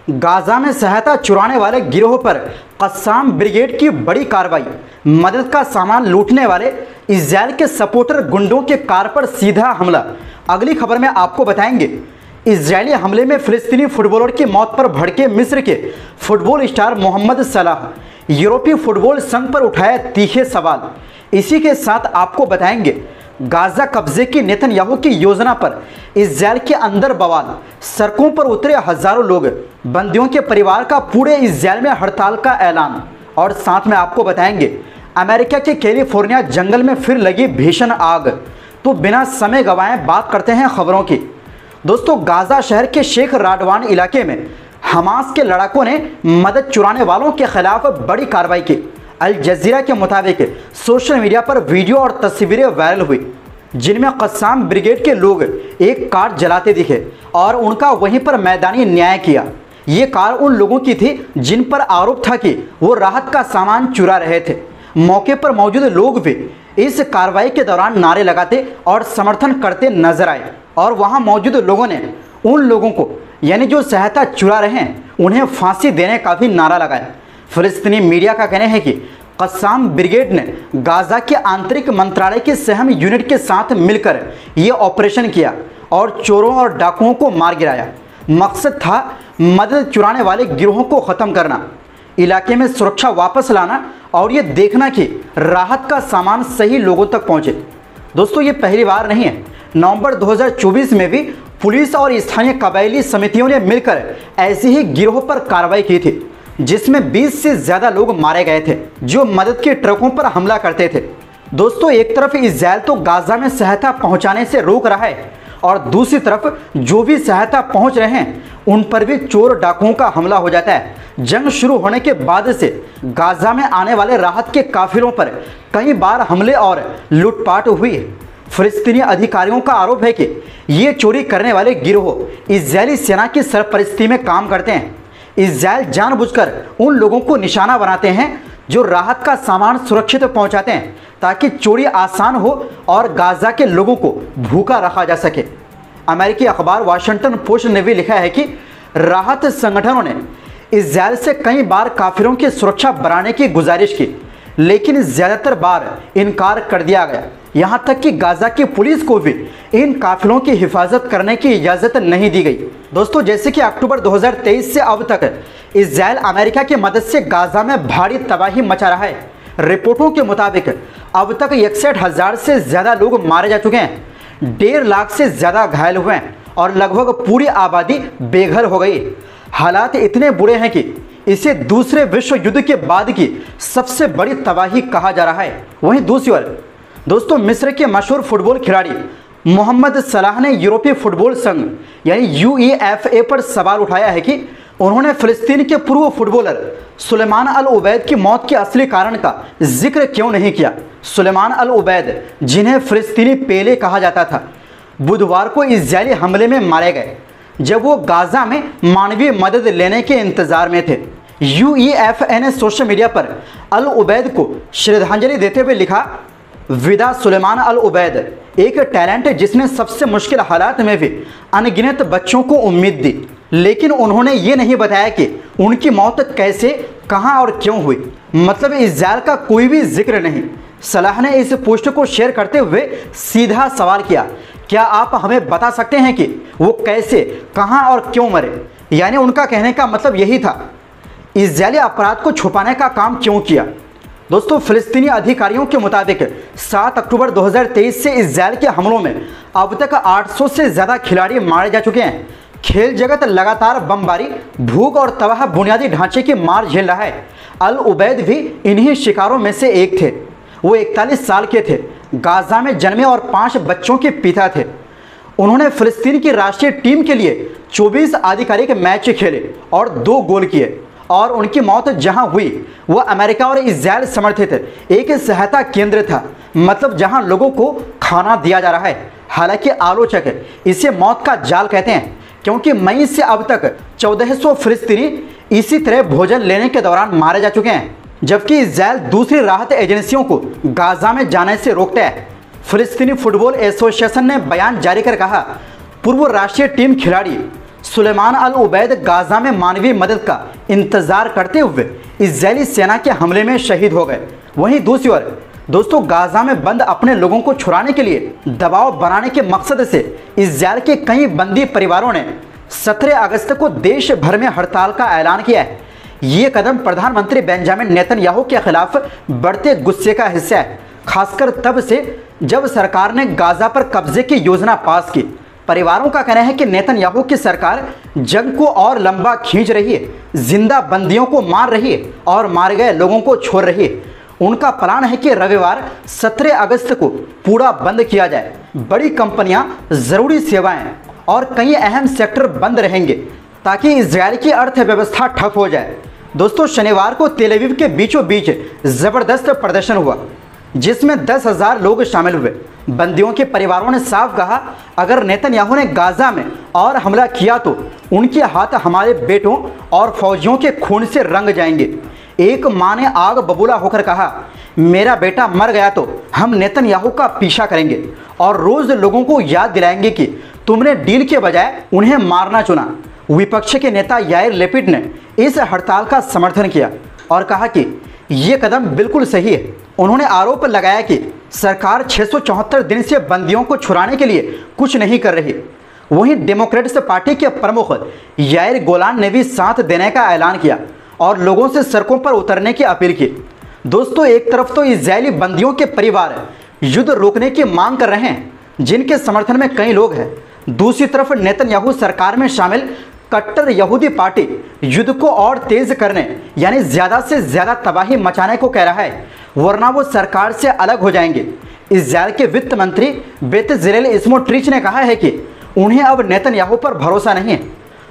Gaza में सहायता चुराने वाले गिरोह पर कस्साम ब्रिगेड की बड़ी कार्रवाई। मदद का सामान लूटने वाले इजराइल के सपोर्टर गुंडों के कार पर सीधा हमला। अगली खबर में आपको बताएंगे इजरायली हमले में फिलिस्तीनी फुटबॉलर की मौत पर भड़के मिस्र के फुटबॉल स्टार मोहम्मद सलाह। यूरोपीय फुटबॉल संघ पर उठाए तीखे सवाल। इसी के साथ आपको बताएंगे गाजा कब्जे की नेतन्याहू की योजना पर इजरायल के अंदर बवाल। सड़कों पर उतरे हजारों लोग। बंदियों के परिवार का पूरे इजरायल में हड़ताल का ऐलान। और साथ में आपको बताएंगे अमेरिका के कैलिफोर्निया जंगल में फिर लगी भीषण आग। तो बिना समय गंवाए बात करते हैं खबरों की। दोस्तों, गाजा शहर के शेख राडवान इलाके में हमास के लड़ाकों ने मदद चुराने वालों के खिलाफ बड़ी कार्रवाई की। अल जजीरा के मुताबिक सोशल मीडिया पर वीडियो और तस्वीरें वायरल हुई जिनमें कस्साम ब्रिगेड के लोग एक कार जलाते दिखे और उनका वहीं पर मैदानी न्याय किया। ये कार उन लोगों की थी जिन पर आरोप था कि वो राहत का सामान चुरा रहे थे। मौके पर मौजूद लोग भी इस कार्रवाई के दौरान नारे लगाते और समर्थन करते नजर आए और वहां मौजूद लोगों ने उन लोगों को यानी जो सहायता चुरा रहे हैं उन्हें फांसी देने का भी नारा लगाया। फिलिस्तीनी मीडिया का कहना है कि कस्साम ब्रिगेड ने गाजा के आंतरिक मंत्रालय के सहम यूनिट के साथ मिलकर ये ऑपरेशन किया और चोरों और डाकुओं को मार गिराया। मकसद था मदद चुराने वाले गिरोहों को ख़त्म करना, इलाके में सुरक्षा वापस लाना और ये देखना कि राहत का सामान सही लोगों तक पहुंचे। दोस्तों, ये पहली बार नहीं है। नवंबर 2024 में भी पुलिस और स्थानीय कबायली समितियों ने मिलकर ऐसे ही गिरोह पर कार्रवाई की थी जिसमें 20 से ज़्यादा लोग मारे गए थे जो मदद के ट्रकों पर हमला करते थे। दोस्तों, एक तरफ इजरायल तो गाजा में सहायता पहुंचाने से रोक रहा है और दूसरी तरफ जो भी सहायता पहुंच रहे हैं उन पर भी चोर डाकुओं का हमला हो जाता है। जंग शुरू होने के बाद से गाजा में आने वाले राहत के काफिलों पर कई बार हमले और लूटपाट हुई है। फिलिस्तीनी अधिकारियों का आरोप है कि ये चोरी करने वाले गिरोह इजरायली सेना की सरपरस्ती में काम करते हैं। इजरायल जानबूझकर उन लोगों को निशाना बनाते हैं जो राहत का सामान सुरक्षित पहुंचाते हैं ताकि चोरी आसान हो और गाजा के लोगों को भूखा रखा जा सके। अमेरिकी अखबार वाशिंगटन पोस्ट ने भी लिखा है कि राहत संगठनों ने इजरायल से कई बार काफिरों की सुरक्षा बढ़ाने की गुजारिश की लेकिन ज़्यादातर बार इनकार कर दिया गया। यहाँ तक कि गाजा की पुलिस को भी इन काफिलों की हिफाजत करने की इजाज़त नहीं दी गई। दोस्तों, जैसे कि अक्टूबर 2023 से अब तक इजरायल अमेरिका की मदद से गाजा में भारी तबाही मचा रहा है। रिपोर्टों के मुताबिक अब तक 61,000 से ज़्यादा लोग मारे जा चुके हैं, 1.5 लाख से ज़्यादा घायल हुए हैं और लगभग पूरी आबादी बेघर हो गई। हालात इतने बुरे हैं कि इसे दूसरे विश्व युद्ध के बाद की सबसे बड़ी तबाही कहा जा रहा है। वहीं दूसरी ओर दोस्तों, मिस्र के मशहूर फुटबॉल खिलाड़ी मोहम्मद सलाह ने यूरोपीय फुटबॉल संघ यानी UEFA पर सवाल उठाया है कि उन्होंने फिलिस्तीन के पूर्व फुटबॉलर सुलेमान अल उबैद की मौत के असली कारण का जिक्र क्यों नहीं किया। सुलेमान अल उबैद, जिन्हें फिलिस्तीनी पेले कहा जाता था, बुधवार को इजरायली हमले में मारे गए जब वो गाजा में मानवीय मदद लेने के इंतजार में थे। UEFA ने सोशल मीडिया पर अल उबैद को श्रद्धांजलि देते हुए लिखा, विदा सुलेमान अल उबैद, एक टैलेंट जिसने सबसे मुश्किल हालात में भी अनगिनत बच्चों को उम्मीद दी। लेकिन उन्होंने ये नहीं बताया कि उनकी मौत कैसे, कहां और क्यों हुई। मतलब इजरायल का कोई भी जिक्र नहीं। सलाह ने इस पोस्ट को शेयर करते हुए सीधा सवाल किया, क्या आप हमें बता सकते हैं कि वो कैसे, कहां और क्यों मरे। यानी उनका कहने का मतलब यही था, इजरायली अपराध को छुपाने का काम क्यों किया। दोस्तों, फिलिस्तीनी अधिकारियों के मुताबिक 7 अक्टूबर 2023 से इजरायल के हमलों में अब तक 800 से ज़्यादा खिलाड़ी मारे जा चुके हैं। खेल जगत लगातार बमबारी, भूख और तबाह बुनियादी ढांचे की मार झेल रहा है। अल उबैद भी इन्हीं शिकारों में से एक थे। वो 41 साल के थे, गाजा में जन्मे और 5 बच्चों के पिता थे। उन्होंने फिलिस्तीन की राष्ट्रीय टीम के लिए 24 आधिकारिक मैच खेले और 2 गोल किए और उनकी मौत जहां हुई वह अमेरिका और इजरायल समर्थित एक सहायता केंद्र था, मतलब जहां लोगों को खाना दिया जा रहा है। हालांकि आलोचक इसे मौत का जाल कहते हैं क्योंकि मई से अब तक 1400 फिलिस्तीनी इसी तरह भोजन लेने के दौरान मारे जा चुके हैं, जबकि इजरायल दूसरी राहत एजेंसियों को गाजा में जाने से रोकता है। फिलिस्तीनी फुटबॉल एसोसिएशन ने बयान जारी कर कहा, पूर्व राष्ट्रीय टीम खिलाड़ी सुलेमान अल उबैद गाजा में मानवीय मदद का इंतजार करते हुए इजरायली सेना के हमले में शहीद हो गए। वहीं दूसरी ओर दोस्तों, गाजा में बंद अपने लोगों को छुड़ाने के लिए दबाव बनाने के मकसद से इजरायल के कई बंदी परिवारों ने 17 अगस्त को देश भर में हड़ताल का ऐलान किया है। ये कदम प्रधानमंत्री बेंजामिन नेतन्याहू के खिलाफ बढ़ते गुस्से का हिस्सा है, खासकर तब से जब सरकार ने गाजा पर कब्जे की योजना पास की। परिवारों का कहना है कि नेतन्याहू की सरकार जंग को और लंबा खींच रही है, जिंदा बंदियों को मार रही है और मारे गए लोगों को छोड़ रही है। उनका प्लान है कि रविवार 17 अगस्त को पूरा बंद किया जाए। बड़ी कंपनियां, ज़रूरी सेवाएं और कई अहम सेक्टर बंद रहेंगे ताकि इजरायल की अर्थव्यवस्था ठप हो जाए। दोस्तों, शनिवार को तेल अवीव के बीचों बीच ज़बरदस्त प्रदर्शन हुआ जिसमें 10,000 लोग शामिल हुए। बंदियों के परिवारों ने साफ कहा, अगर नेतन्याहू ने गाजा में और हमला किया तो उनके हाथ हमारे बेटों और फौजियों के खून से रंग जाएंगे। एक मां ने आग बबूला होकर कहा, मेरा बेटा मर गया तो हम नेतन्याहू का पीछा करेंगे और रोज लोगों को याद दिलाएंगे कि तुमने डील के बजाय उन्हें मारना चुना। विपक्ष के नेता याइर लेपिड ने इस हड़ताल का समर्थन किया और कहा कि ये कदम बिल्कुल सही है। उन्होंने आरोप लगाया कि सरकार 674 दिन से बंदियों को छुड़ाने के लिए कुछ नहीं कर रही। वहीं डेमोक्रेट्स पार्टी के प्रमुख याइर गोलान ने भी साथ देने का ऐलान किया और लोगों से सड़कों पर उतरने की अपील की। दोस्तों, एक तरफ तो इजरायली बंदियों के परिवार युद्ध रोकने की मांग कर रहे हैं, जिनके समर्थन में कई लोग हैं। दूसरी तरफ नेतन्याहू सरकार में शामिल कट्टर यहूदी पार्टी युद्ध को और तेज करने यानी ज़्यादा से ज़्यादा तबाही मचाने को कह रहा है, वरना वो सरकार से अलग हो जाएंगे। इजरायल के वित्त मंत्री बेत्ज़लेल स्मोट्रिच ने कहा है कि उन्हें अब नेतन्याहू पर भरोसा नहीं है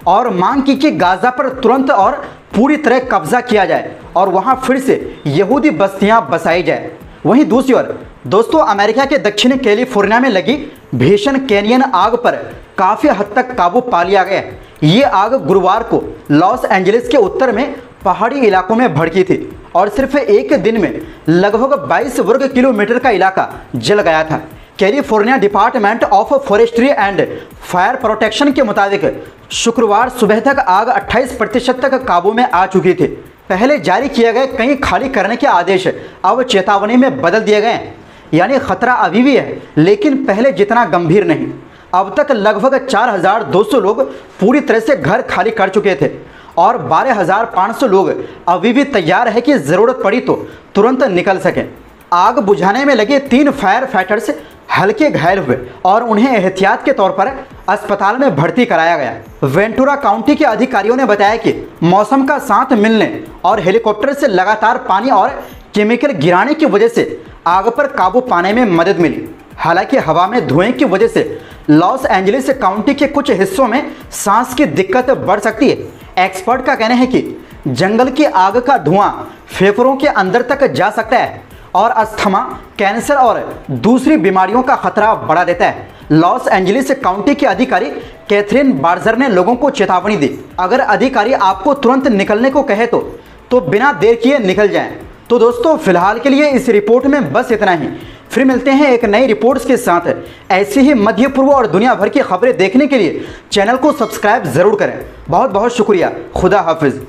और मांग की कि गाजा पर तुरंत और पूरी तरह कब्जा किया जाए और वहां फिर से यहूदी बस्तियां बसाई जाए। वहीं दूसरी ओर दोस्तों, अमेरिका के दक्षिणी कैलिफोर्निया में लगी भीषण कैनियन आग पर काफ़ी हद तक काबू पा लिया गया। ये आग गुरुवार को लॉस एंजलिस के उत्तर में पहाड़ी इलाकों में भड़की थी और सिर्फ एक दिन में लगभग 22 वर्ग किलोमीटर का इलाका जल गया था। California department of forestry and fire protection के मुताबिक शुक्रवार सुबह तक आग 28% तक काबू में आ चुकी थी। पहले जारी किए गए कई खाली करने के आदेश अब चेतावनी में बदल दिए गए हैं, यानी खतरा अभी भी है लेकिन पहले जितना गंभीर नहीं। अब तक लगभग 4,200 लोग पूरी तरह से घर खाली कर चुके थे और 12,500 लोग अभी भी तैयार है कि ज़रूरत पड़ी तो तुरंत निकल सकें। आग बुझाने में लगे 3 फायर फाइटर्स हल्के घायल हुए और उन्हें एहतियात के तौर पर अस्पताल में भर्ती कराया गया। वेंटुरा काउंटी के अधिकारियों ने बताया कि मौसम का साथ मिलने और हेलीकॉप्टर से लगातार पानी और केमिकल गिराने की वजह से आग पर काबू पाने में मदद मिली। हालांकि हवा में धुएं की वजह से लॉस एंजलिस काउंटी के कुछ हिस्सों में सांस की दिक्कत बढ़ सकती है। एक्सपर्ट का कहना है कि जंगल की आग का धुआं फेफड़ों के अंदर तक जा सकता है और अस्थमा, कैंसर और दूसरी बीमारियों का खतरा बढ़ा देता है। लॉस एंजलिस काउंटी के अधिकारी कैथरीन बार्जर ने लोगों को चेतावनी दी, अगर अधिकारी आपको तुरंत निकलने को कहे तो बिना देर किए निकल जाएं। तो दोस्तों, फिलहाल के लिए इस रिपोर्ट में बस इतना ही। फिर मिलते हैं एक नई रिपोर्ट्स के साथ। ऐसी ही मध्य पूर्व और दुनिया भर की खबरें देखने के लिए चैनल को सब्सक्राइब जरूर करें। बहुत बहुत शुक्रिया। खुदा हाफिज।